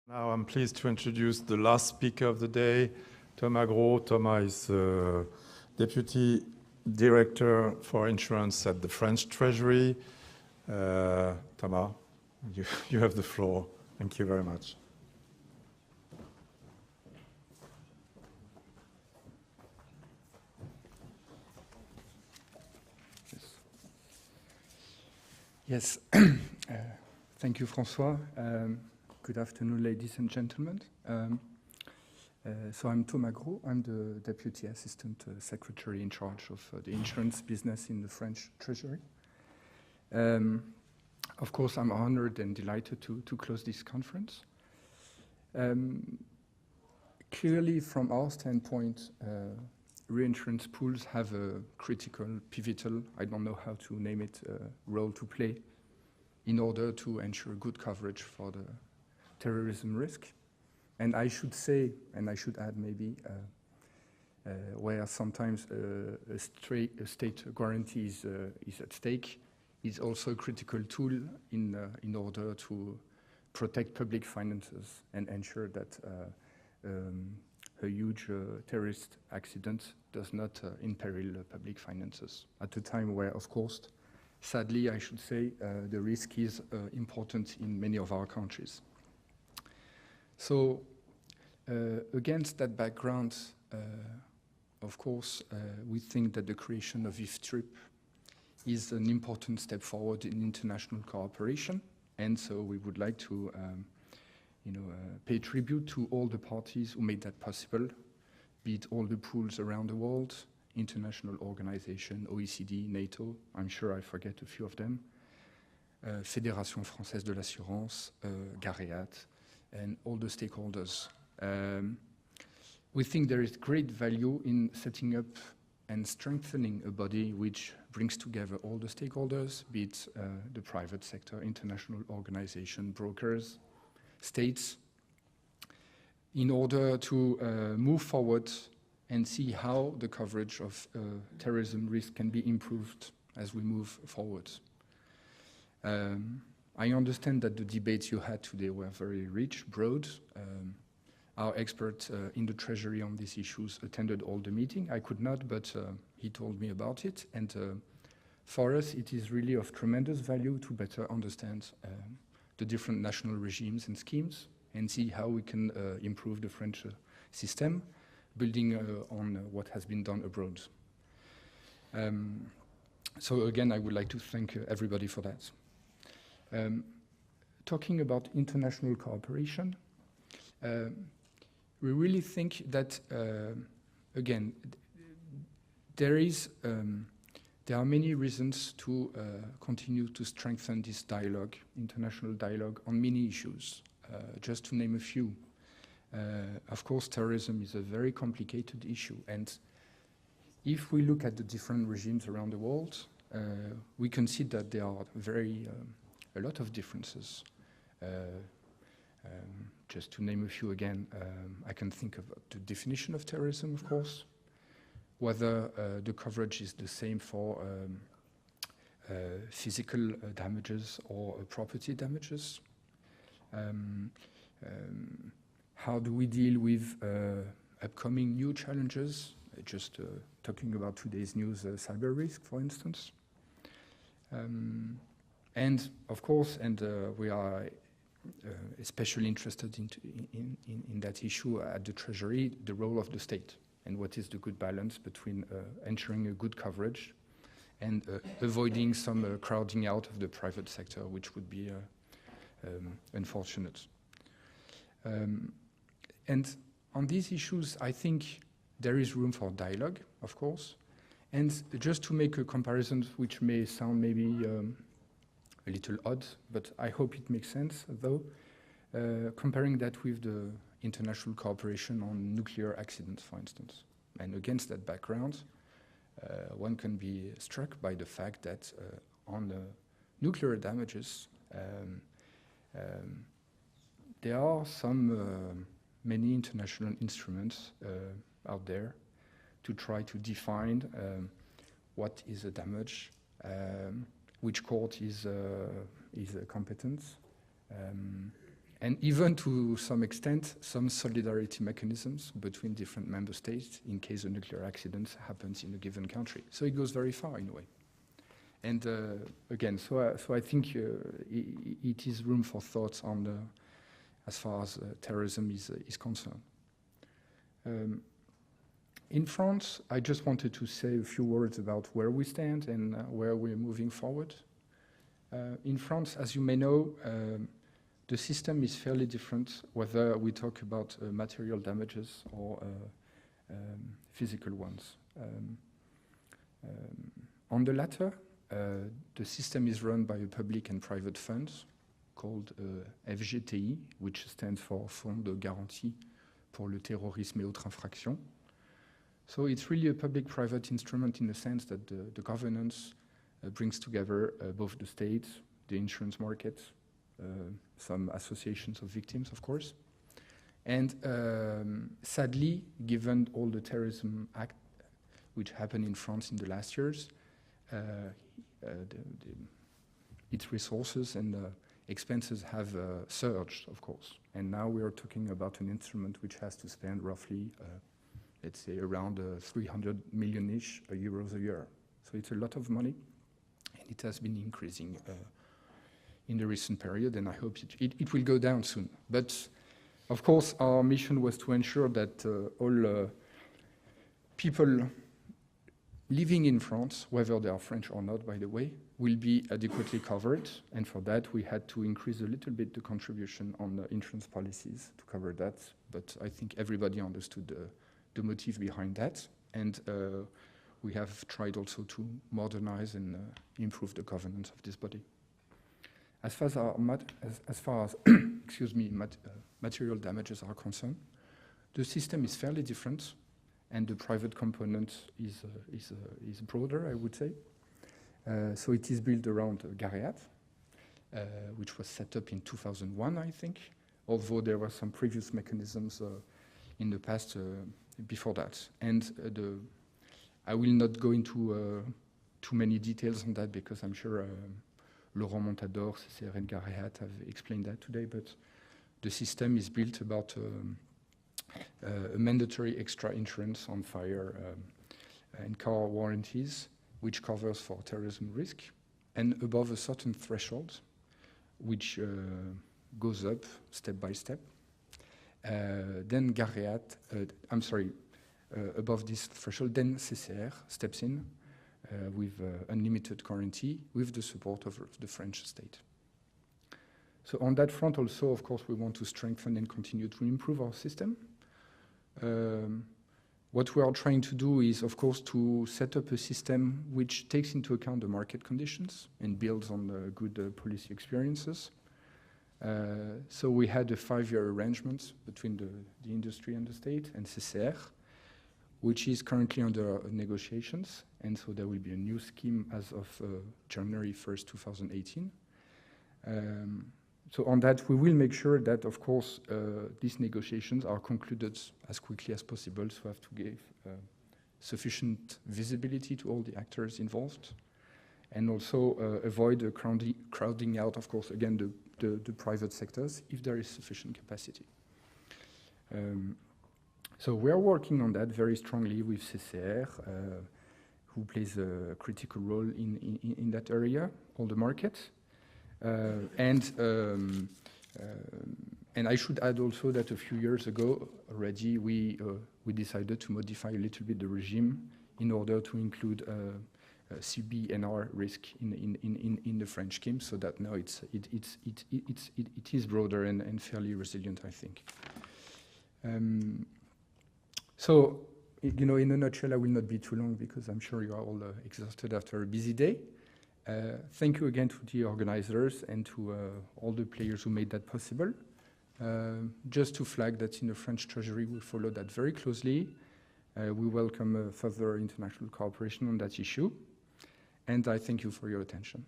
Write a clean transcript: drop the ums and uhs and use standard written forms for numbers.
Now I'm pleased to introduce the last speaker of the day, Thomas Groh. Thomas is Deputy Director for Insurance at the French Treasury. Thomas, you have the floor. Thank you very much. Yes. Thank you, François. Good afternoon, ladies and gentlemen. So I'm Thomas Groh. I'm the Deputy Assistant Secretary in charge of the insurance business in the French Treasury. Of course, I'm honored and delighted to close this conference. Clearly, from our standpoint, reinsurance pools have a critical, pivotal, I don't know how to name it, role to play in order to ensure good coverage for the terrorism risk. And I should say, and I should add maybe, where sometimes a state guarantee is at stake, is also a critical tool in order to protect public finances and ensure that a huge terrorist accident does not imperil public finances at a time where, of course, sadly, I should say, the risk is important in many of our countries. So, against that background, of course, we think that the creation of IFTRIP is an important step forward in international cooperation, and so we would like to pay tribute to all the parties who made that possible, be it all the pools around the world, international organization, OECD, NATO, I'm sure I forget a few of them, Fédération Française de l'Assurance, GAREAT, and all the stakeholders. We think there is great value in setting up and strengthening a body which brings together all the stakeholders, be it the private sector, international organization, brokers, states, in order to move forward and see how the coverage of terrorism risk can be improved as we move forward. I understand that the debates you had today were very rich, broad. Our expert in the Treasury on these issues attended all the meeting. I could not, but he told me about it. And for us, it is really of tremendous value to better understand the different national regimes and schemes and see how we can improve the French system, building on what has been done abroad. So again, I would like to thank everybody for that. Talking about international cooperation, we really think that, again, there are many reasons to continue to strengthen this dialogue, international dialogue on many issues. Just to name a few. Of course, terrorism is a very complicated issue, and if we look at the different regimes around the world, we can see that there are a lot of differences. Just to name a few again, I can think of the definition of terrorism, of course, whether the coverage is the same for physical damages or property damages. How do we deal with upcoming new challenges? Just talking about today's news, cyber risk, for instance. And of course, we are especially interested in that issue at the Treasury, the role of the state and what is the good balance between ensuring a good coverage and avoiding some crowding out of the private sector, which would be unfortunate. And on these issues, I think there is room for dialogue, of course. And just to make a comparison, which may sound maybe a little odd, but I hope it makes sense, though, comparing that with the international cooperation on nuclear accidents, for instance. And against that background, one can be struck by the fact that on the nuclear damages, there are many international instruments out there to try to define what is a damage, which court is competent, and even to some extent, some solidarity mechanisms between different member states in case a nuclear accident happens in a given country. So it goes very far in a way. And again, so I think it is room for thoughts on as far as terrorism is concerned. In France, I just wanted to say a few words about where we stand and where we're moving forward. In France, as you may know, the system is fairly different, whether we talk about material damages or physical ones. On the latter, the system is run by a public and private fund called FGTI, which stands for Fonds de Garantie pour le Terrorisme et Autres Infractions. So it's really a public-private instrument in the sense that the governance brings together both the state, the insurance market, some associations of victims, of course. And sadly, given all the terrorism act which happened in France in the last years, its resources and expenses have surged, of course. And now we are talking about an instrument which has to spend roughly, let's say, around 300 million-ish euros a year. So it's a lot of money, and it has been increasing in the recent period, and I hope it will go down soon. But of course, our mission was to ensure that all people living in France, whether they are French or not, by the way, will be adequately covered. And for that, we had to increase a little bit the contribution on the insurance policies to cover that. But I think everybody understood the motive behind that. And we have tried also to modernize and improve the governance of this body. As far as excuse me, material damages are concerned, the system is fairly different, and the private component is broader, I would say. So it is built around GAREAT, which was set up in 2001, I think, although there were some previous mechanisms in the past before that. And I will not go into too many details on that because I'm sure Laurent Montador, CCR and GAREAT have explained that today, but the system is built about a mandatory extra insurance on fire and car warranties, which covers for terrorism risk, and above a certain threshold, which goes up step by step. Then GAREAT, above this threshold, then CCR steps in with unlimited guarantee with the support of the French state. So on that front also, of course, we want to strengthen and continue to improve our system. What we are trying to do is, of course, to set up a system which takes into account the market conditions and builds on the good policy experiences. So we had a 5-year arrangement between the industry and the state and CCR, which is currently under negotiations. And so there will be a new scheme as of January 1st, 2018. So on that, we will make sure that, of course, these negotiations are concluded as quickly as possible, so have to give sufficient visibility to all the actors involved, and also avoid the crowding out, of course, again, the private sectors, if there is sufficient capacity. So we are working on that very strongly with CCR, who plays a critical role in that area, all the markets. And I should add also that a few years ago already we decided to modify a little bit the regime in order to include CBNR risk in the French scheme, so that now it is broader and fairly resilient, I think. So, you know, in a nutshell, I will not be too long because I'm sure you are all exhausted after a busy day. Thank you again to the organizers and to all the players who made that possible. Just to flag that in the French Treasury, we follow that very closely. We welcome further international cooperation on that issue. And I thank you for your attention.